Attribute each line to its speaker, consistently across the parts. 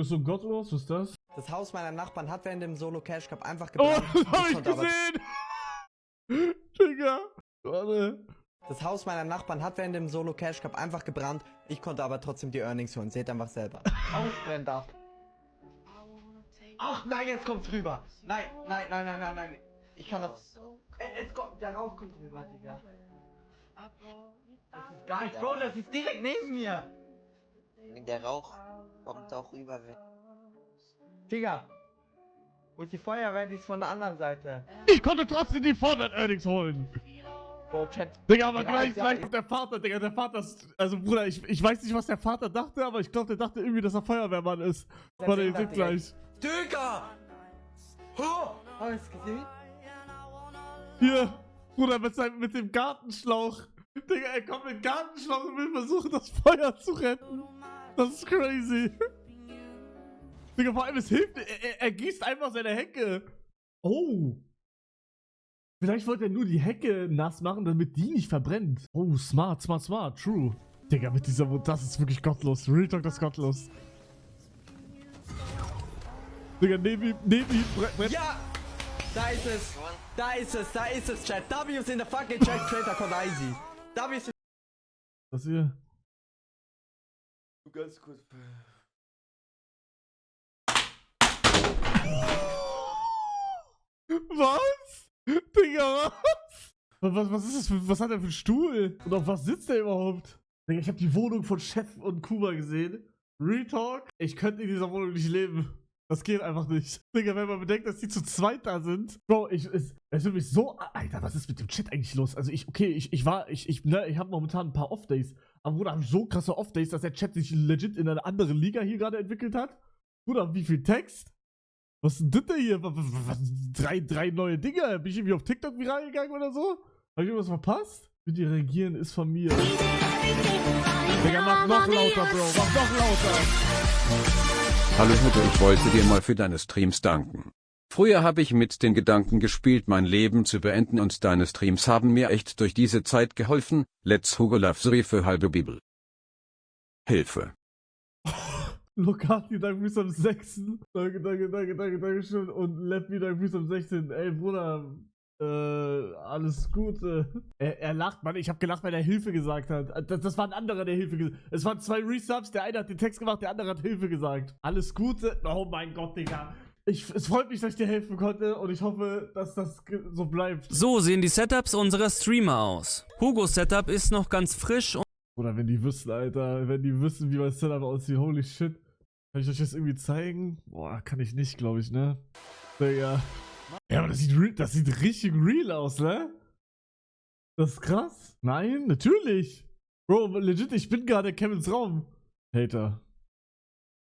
Speaker 1: Bist du gottlos? Was ist das?
Speaker 2: Das Haus meiner Nachbarn hat während dem Solo Cash Cup einfach
Speaker 1: Oh,
Speaker 2: gebrannt.
Speaker 1: das hab ich
Speaker 2: konnte aber-
Speaker 1: gesehen! Digga! Warte.
Speaker 2: Das Haus meiner Nachbarn hat während dem Solo Cash Cup einfach gebrannt. Ich konnte aber trotzdem die Earnings holen. Seht einfach selber. Ausbrennen darf. Ach nein, jetzt kommt's rüber. Nein. Ich kann das. Es kommt, der Rauch kommt rüber, Digga. Das ist gar nicht, Bro, das ist direkt neben mir.
Speaker 3: Der Rauch kommt auch rüber.
Speaker 2: Digga. Wo ist die Feuerwehr? Die ist von der anderen Seite.
Speaker 1: Ich konnte trotzdem die Fortnite-Earnings holen!
Speaker 2: Bro, Chat.
Speaker 1: Digga, aber
Speaker 2: Ja,
Speaker 1: gleich der Vater, Digga, der Vater ist, also Bruder, ich weiß nicht, was der Vater dachte, aber ich glaube, der dachte irgendwie, dass er Feuerwehrmann ist. Warte, ich seh's gleich.
Speaker 2: Digga! Oh! Hast du gesehen?
Speaker 1: Hier, Bruder, mit dem Gartenschlauch. Digga, er kommt mit dem Gartenschlauch und will versuchen, das Feuer zu retten. Das ist crazy. Digga, vor allem, es hilft, er gießt einfach seine Hecke. Oh. Vielleicht wollte er nur die Hecke nass machen, damit die nicht verbrennt. Oh, smart, true. Digga, mit dieser Wut, das ist wirklich gottlos. Real Talk, das ist gottlos. Digga, neben ihm,
Speaker 2: Ja! Da ist es, Chat. W ist in der fucking Chat, Creator Code Easy. W ist
Speaker 1: Was hier?
Speaker 2: ganz kurz.
Speaker 1: Was? Digga, was? Was ist das für, was hat er für einen Stuhl? Und auf was sitzt er überhaupt? Digga, ich habe die Wohnung von Chef und Kuba gesehen. Real Talk? Ich könnte in dieser Wohnung nicht leben. Das geht einfach nicht. Digga, wenn man bedenkt, dass die zu zweit da sind. Bro, es wird mich so... Alter, was ist mit dem Chat eigentlich los? Also ich habe momentan ein paar Off-Days. Aber Bruder, habe ich so krasse Off-Days, dass der Chat sich legit in eine andere Liga hier gerade entwickelt hat. Bruder, wie viel Text? Was ist denn das denn hier? Drei neue Dinger? Bin ich irgendwie auf TikTok viral gegangen oder so? Hab ich irgendwas verpasst? Bitte reagieren ist von mir. Digga, mach noch lauter, Bro. Mach noch lauter.
Speaker 4: Hallo Hugo, ich wollte dir mal für deine Streams danken. Früher habe ich mit den Gedanken gespielt, mein Leben zu beenden und deine Streams haben mir echt durch diese Zeit geholfen. Let's Hugo Love Three für halbe Bibel. Hilfe.
Speaker 1: Lokati, danke fürs am 6. Danke schön. Und Leppi, danke fürs am 16. Ey, Bruder, alles Gute. Er lacht, Mann. Ich habe gelacht, weil er Hilfe gesagt hat. Das war ein anderer, der Hilfe gesagt hat. Es waren 2 Resubs. Der eine hat den Text gemacht, der andere hat Hilfe gesagt. Alles Gute. Oh mein Gott, Digga. Es freut mich, dass ich dir helfen konnte und ich hoffe, dass das so bleibt.
Speaker 5: So sehen die Setups unserer Streamer aus. Hugos Setup ist noch ganz frisch und
Speaker 1: Oder wenn die wüssten, Alter. Wenn die wüssten, wie mein Setup aussieht. Holy shit. Kann ich euch das irgendwie zeigen? Boah, kann ich nicht, glaube ich, ne? Digga. Ja, aber das sieht richtig real aus, ne? Das ist krass. Nein, natürlich. Bro, legit, ich bin gerade in Kevins Raum. Hater.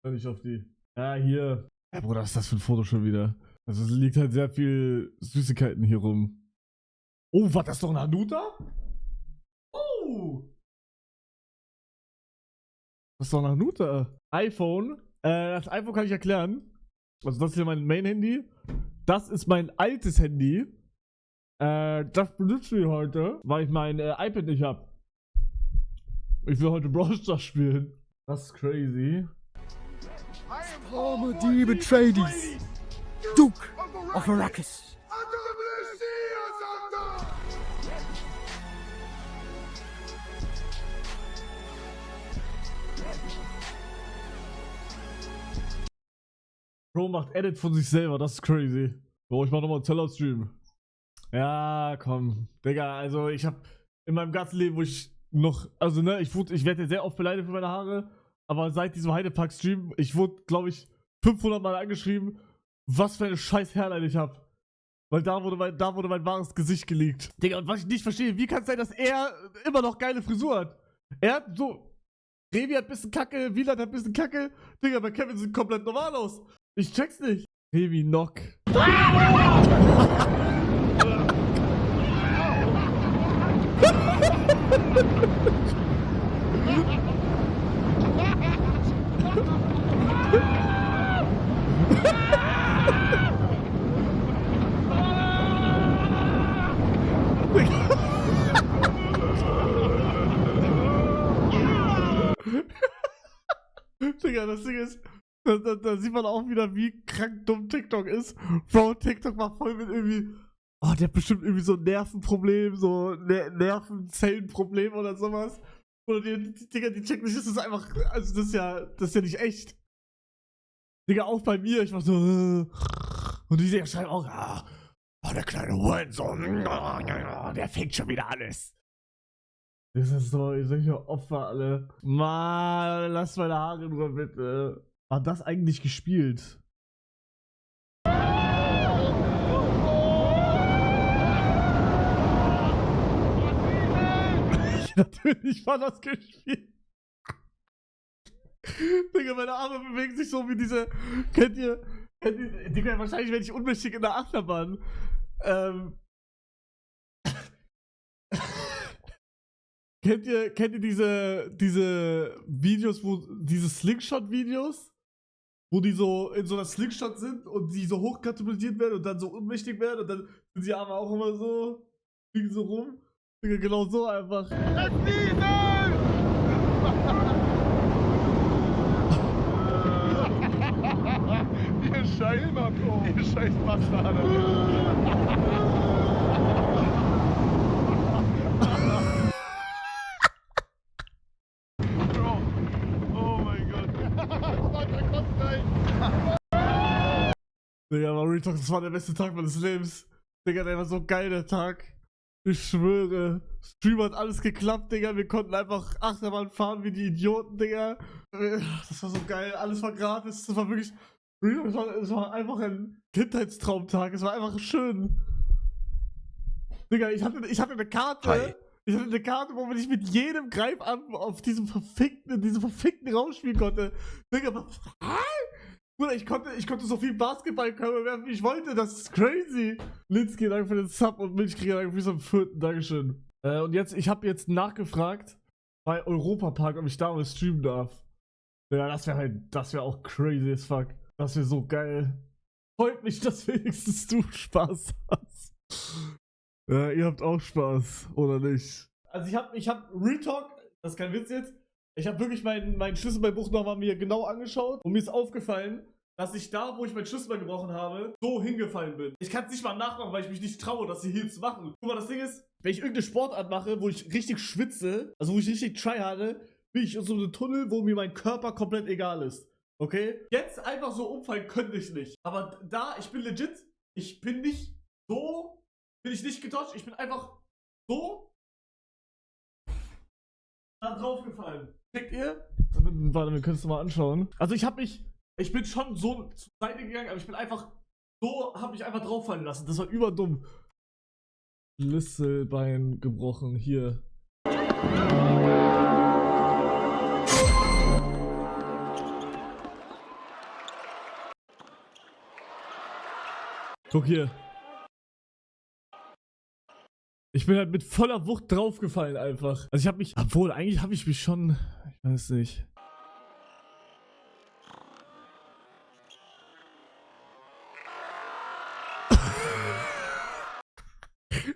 Speaker 1: Hör nicht auf die. Ja, hier. Ja, Bruder, was ist das für ein Foto schon wieder? Also, es liegt halt sehr viel Süßigkeiten hier rum. Oh, war das doch ein Hanuta? Oh! Das ist doch ein Hanuta. iPhone. Das iPhone kann ich erklären. Also, das ist hier mein Main-Handy. Das ist mein altes Handy. Das benutze ich heute, weil ich mein iPad nicht habe. Ich will heute Brawl Stars spielen. Das ist crazy.
Speaker 6: Arme Diebe Tradies. Duke of Arrakis.
Speaker 1: Bro macht Edit von sich selber, das ist crazy. Bro, ich mach nochmal einen Teller-Stream. Ja, komm. Digga, also ich hab in meinem ganzen Leben, wo ich noch, also ne, ich werde ja sehr oft beleidigt für meine Haare, aber seit diesem Heidepark-Stream, ich wurde, glaube ich, 500 Mal angeschrieben, was für eine scheiß Hairline ich hab. Weil da wurde mein wahres Gesicht geleakt. Digga, und was ich nicht verstehe, wie kann es sein, dass er immer noch geile Frisur hat? Er hat so, Revi hat ein bisschen Kacke, Wieland hat ein bisschen Kacke. Digga, bei Kevin sieht komplett normal aus. Ich check's nicht. Revi Knock. Digga, das Ding ist, Da sieht man auch wieder, wie krank dumm TikTok ist. Bro, TikTok war voll mit irgendwie. Oh, der hat bestimmt irgendwie so ein Nervenproblem, so Nervenzellenproblem oder sowas. Oder die Digga, die checken nicht, das ist einfach. Also, das ist ja nicht echt. Digga, auch bei mir, ich war so. Und die Digga schreiben auch, oh, der kleine Hurensohn, der fängt schon wieder alles. Das ist so, solche Opfer alle. Mann, lass meine Haare in Ruhe, bitte. War das eigentlich gespielt? Natürlich war das gespielt. Digga, meine Arme bewegen sich so wie diese. Kennt ihr, Digga, wahrscheinlich werde ich unmächtig in der Achterbahn. Kennt ihr diese Videos, diese Slingshot-Videos? Wo die so in so einer Slingshot sind und die so hochkatapultiert werden und dann so unmächtig werden und dann sind die Arme auch immer so, fliegen so rum. Digga, genau so einfach.
Speaker 6: Ihr Scheiß, ihr Scheiß Bro, oh mein Gott. Der kommt gleich.
Speaker 1: Digga, aber Real Talk, das war der beste Tag meines Lebens. Digga, der war so geil, der Tag. Ich schwöre. Stream hat alles geklappt, Digga. Wir konnten einfach Achterbahn fahren wie die Idioten, Digga. Das war so geil. Alles war gratis. Das war wirklich. Es war einfach ein Kindheitstraumtag. Es war einfach schön. Digga, ich hatte eine Karte.
Speaker 4: Hi.
Speaker 1: Ich hatte eine Karte, wo man nicht mit jedem Greifarm auf diesem verfickten Raum spielen konnte. Digga, was? Bruder, ich konnte so viel Basketballkörper werfen, wie ich wollte. Das ist crazy. Linsky, danke für den Sub und Milchkrieger, danke für den 4. Dankeschön. Und jetzt, ich habe jetzt nachgefragt bei Europapark, ob ich da mal streamen darf. Ja, das wäre auch crazy as fuck. Das wäre so geil. Freut mich, dass wenigstens du Spaß hast. Ja, ihr habt auch Spaß, oder nicht? Also ich hab Real Talk, das ist kein Witz jetzt, ich habe wirklich mein Schlüsselbeinbruch nochmal mir genau angeschaut und mir ist aufgefallen, dass ich da, wo ich mein Schlüsselbein gebrochen habe, so hingefallen bin. Ich kann es nicht mal nachmachen, weil ich mich nicht traue, das hier zu machen. Guck mal, das Ding ist, wenn ich irgendeine Sportart mache, wo ich richtig schwitze, also wo ich richtig tryharde, bin ich in so einem Tunnel, wo mir mein Körper komplett egal ist. Okay? Jetzt einfach so umfallen könnte ich nicht. Aber da, ich bin legit, ich bin nicht so, bin ich nicht gedodged, ich bin einfach so da drauf gefallen. Checkt ihr? Warte, wir können es mal anschauen. Also ich bin schon so zur Seite gegangen, aber ich bin einfach so, hab mich einfach drauf fallen lassen. Das war überdumm. Schlüsselbein gebrochen, hier. Guck hier. Ich bin halt mit voller Wucht draufgefallen einfach. Also ich habe mich, obwohl eigentlich habe ich mich schon, ich weiß nicht.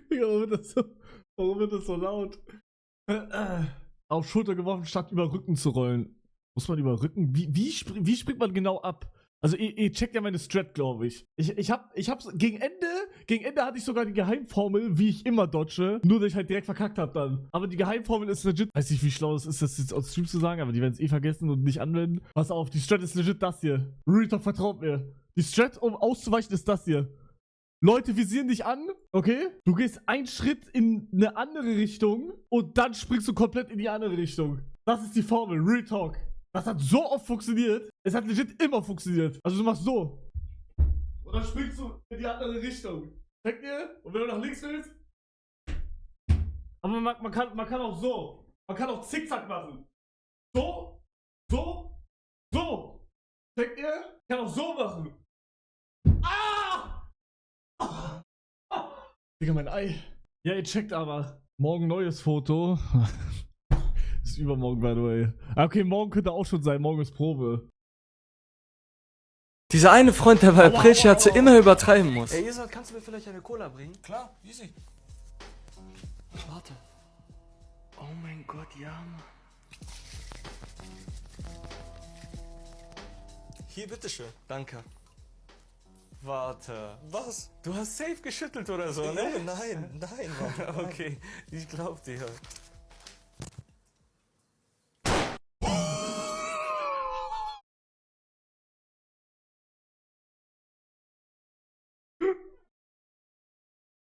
Speaker 1: Digga, warum wird das so laut? Auf Schulter geworfen, statt über Rücken zu rollen. Muss man über Rücken? Wie springt man genau ab? Also ihr checkt ja meine Strat, glaube ich. Ich hab's gegen Ende hatte ich sogar die Geheimformel, wie ich immer dodge, nur dass ich halt direkt verkackt hab dann. Aber die Geheimformel ist legit. Weiß nicht, wie schlau es ist, das jetzt aus Stream zu sagen, aber die werden es eh vergessen und nicht anwenden. Pass auf, die Strat ist legit das hier. Real Talk, vertraut mir. Die Strat, um auszuweichen, ist das hier. Leute visieren dich an, okay? Du gehst einen Schritt in eine andere Richtung und dann springst du komplett in die andere Richtung. Das ist die Formel, Real Talk. Das hat so oft funktioniert. Es hat legit immer funktioniert. Also du machst so. Und dann springst du in die andere Richtung. Checkt ihr? Und wenn du nach links willst. Aber man kann auch so. Man kann auch Zickzack machen. So. So. So. Checkt ihr? Ich kann auch so machen. Ah! Digga, mein Ei. Ja, ihr checkt aber. Morgen neues Foto. Ist übermorgen, by the way. Okay, morgen könnte auch schon sein. Morgen ist Probe.
Speaker 7: Dieser eine Freund, der bei Prilchatze immer übertreiben muss.
Speaker 2: Ey, Isot, kannst du mir vielleicht eine Cola bringen?
Speaker 6: Klar, easy.
Speaker 2: Warte. Oh mein Gott, ja, Mann.
Speaker 7: Hier, bitteschön. Danke. Warte. Was? Du hast safe geschüttelt oder so, ne? Nein, Mann. Okay, ich glaub dir.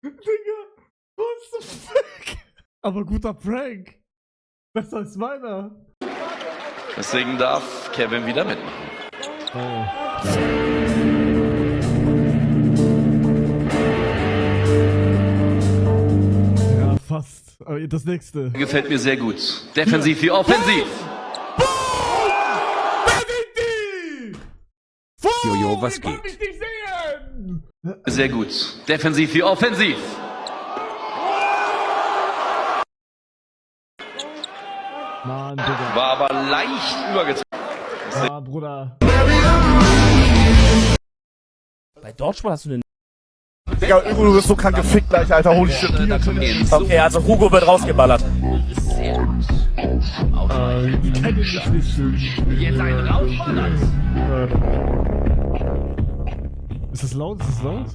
Speaker 1: Digga, what the fuck? Aber guter Prank. Besser als meiner.
Speaker 8: Deswegen darf Kevin wieder mitmachen.
Speaker 1: Ja, fast. Aber das nächste.
Speaker 8: Gefällt mir sehr gut. Defensiv wie offensiv.
Speaker 1: Wer sind die?
Speaker 4: Jojo, was
Speaker 1: Ich konnte
Speaker 4: geht?
Speaker 1: mich nicht sehen.
Speaker 8: Sehr gut. Defensiv wie offensiv.
Speaker 1: Mann, Digga.
Speaker 8: War aber leicht übergezogen.
Speaker 1: Ah, Bruder.
Speaker 9: Bei Dodgeball hast du den.
Speaker 6: Digga, Hugo, du bist so krank gefickt gleich, Alter. Holy shit.
Speaker 9: Okay, also Hugo wird rausgeballert.
Speaker 1: Die kennen mich nicht schön.
Speaker 8: Jetzt ein Rausballern.
Speaker 1: Ist das laut? Ist das laut?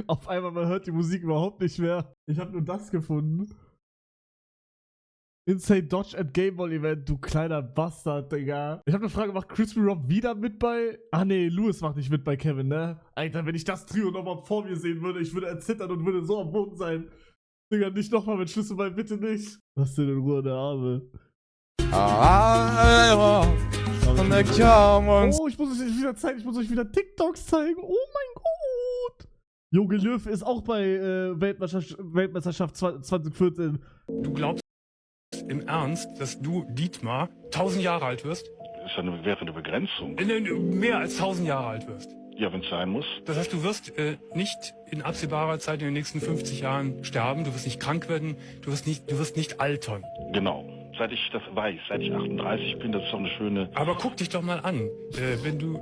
Speaker 1: Auf einmal, man hört die Musik überhaupt nicht mehr. Ich habe nur das gefunden. Insane Dodge at Gameball Event, du kleiner Bastard, Digga. Ich habe eine Frage, macht Crispy Rob wieder mit bei... Ah nee, Louis macht nicht mit bei Kevin, ne? Alter, wenn ich das Trio nochmal vor mir sehen würde, ich würde erzittern und würde so am Boden sein. Digga, nicht nochmal mit Schlüsselbein, bitte nicht. Lass den in Ruhe, der Arme. Oh, ich muss euch wieder zeigen, ich muss euch wieder TikToks zeigen. Oh mein Gott. Jogi Löw ist auch bei Weltmeisterschaft 2014.
Speaker 10: Du glaubst im Ernst, dass du, Dietmar, 1000 Jahre alt wirst?
Speaker 6: Das wäre eine Begrenzung.
Speaker 10: Mehr als 1000 Jahre alt wirst.
Speaker 6: Ja, wenn es sein muss.
Speaker 10: Das heißt, du wirst nicht in absehbarer Zeit in den nächsten 50 Jahren sterben, du wirst nicht krank werden, du wirst nicht altern.
Speaker 6: Genau. Seit ich das weiß, seit ich 38 bin, das ist doch eine schöne...
Speaker 10: Aber guck dich doch mal an, wenn du...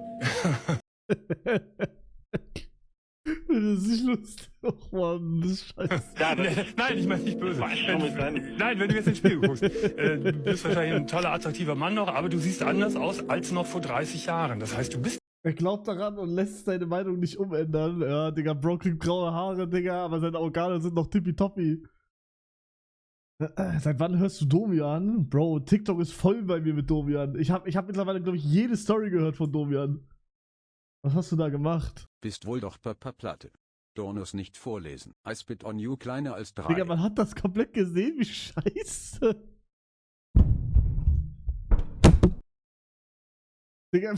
Speaker 1: Das ist nicht lustig. Och Mann, das ist scheiße.
Speaker 10: Nein, ich meine nicht böse. Nein, wenn du jetzt ins Spiel guckst, du bist wahrscheinlich ein toller, attraktiver Mann noch, aber du siehst anders aus als noch vor 30 Jahren. Das heißt, du bist...
Speaker 1: Er glaubt daran und lässt seine Meinung nicht umändern. Ja, Digga, Bro kriegt graue Haare, Digga, aber seine Organe sind noch tippitoppi. Seit wann hörst du Domian? Bro, TikTok ist voll bei mir mit Domian. Ich hab mittlerweile, glaube ich, jede Story gehört von Domian. Was hast du da gemacht?
Speaker 4: Bist wohl doch Papa Platte. Dornus nicht vorlesen. I spit on you kleiner als 3.
Speaker 1: Digga, man hat das komplett gesehen, wie scheiße. Digga,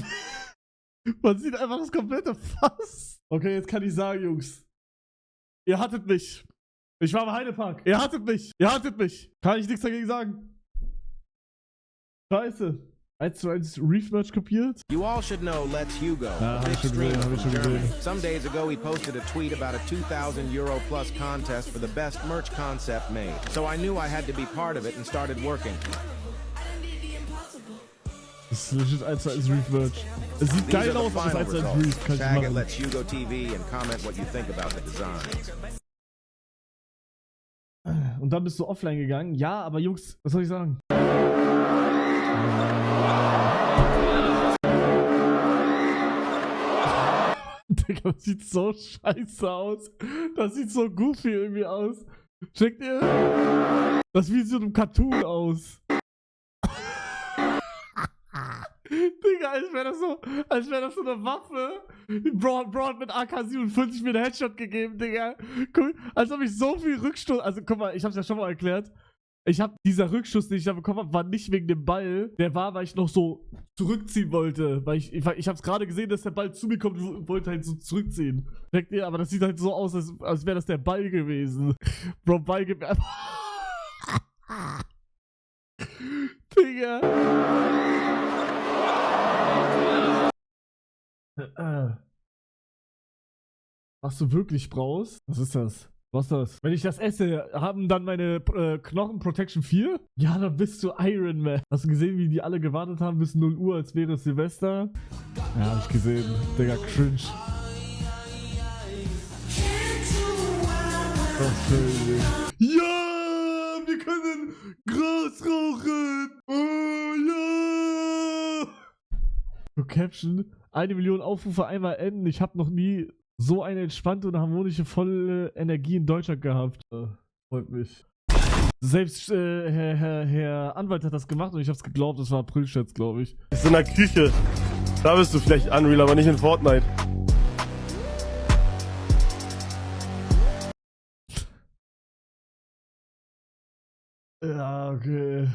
Speaker 1: man sieht einfach das komplette Fass. Okay, jetzt kann ich sagen, Jungs. Ihr hattet mich. Ich war im Heidepark. Ihr hattet mich. Ihr hattet mich. Kann ich nichts dagegen sagen. Scheiße. 1:1 Reef-Merch kopiert.
Speaker 11: You all should know Let's Hugo,
Speaker 1: Ah,
Speaker 11: a big
Speaker 1: hab ich schon
Speaker 11: streamer
Speaker 1: gesehen,
Speaker 11: from Germany. Some days ago he posted a tweet about a 2,000 Euro plus contest for the best merch concept made. So I knew I had to be part of it and started working.
Speaker 1: Das ist legit 1:1 Reef-Merch. Es sieht geil aus, aber es ist 1:1 Reef. Kann ich
Speaker 11: Tag it
Speaker 1: machen.
Speaker 11: Let's Hugo TV and comment what you think about the design.
Speaker 1: Und dann bist du offline gegangen. Ja, aber Jungs, was soll ich sagen? Digga, das sieht so scheiße aus. Das sieht so goofy irgendwie aus. Checkt ihr? Das sieht wie so ein Cartoon aus. Digga, als wäre das so eine Waffe. Bro hat mit AK-47 mir einen Headshot gegeben, Digga. Guck, als ob ich so viel Rückstoß... Also guck mal, ich hab's ja schon mal erklärt. Dieser Rückschuss, den ich da bekommen habe, war nicht wegen dem Ball. Der war, weil ich noch so zurückziehen wollte. Weil ich hab's gerade gesehen, dass der Ball zu mir kommt und wollte halt so zurückziehen. Checkt ihr? Aber das sieht halt so aus, als wäre das der Ball gewesen. Bro, Ball gibt mir einfach... Digga. Was du wirklich brauchst? Was ist das? Was ist das? Wenn ich das esse, haben dann meine Knochen Protection 4? Ja, dann bist du Iron Man. Hast du gesehen, wie die alle gewartet haben bis 0 Uhr, als wäre es Silvester? Ja, hab ich gesehen. Digga, cringe. Das ist crazy. Ja, wir können Gras rauchen. Oh ja. So Caption, 1 Million Aufrufe einmal enden. Ich habe noch nie so eine entspannte und harmonische, volle Energie in Deutschland gehabt. Freut mich. Selbst Herr Anwalt hat das gemacht und ich hab's geglaubt, das war Aprilscherz, glaube ich.
Speaker 6: Ist in der Küche. Da bist du vielleicht Unreal, aber nicht in Fortnite.
Speaker 1: Ja, okay.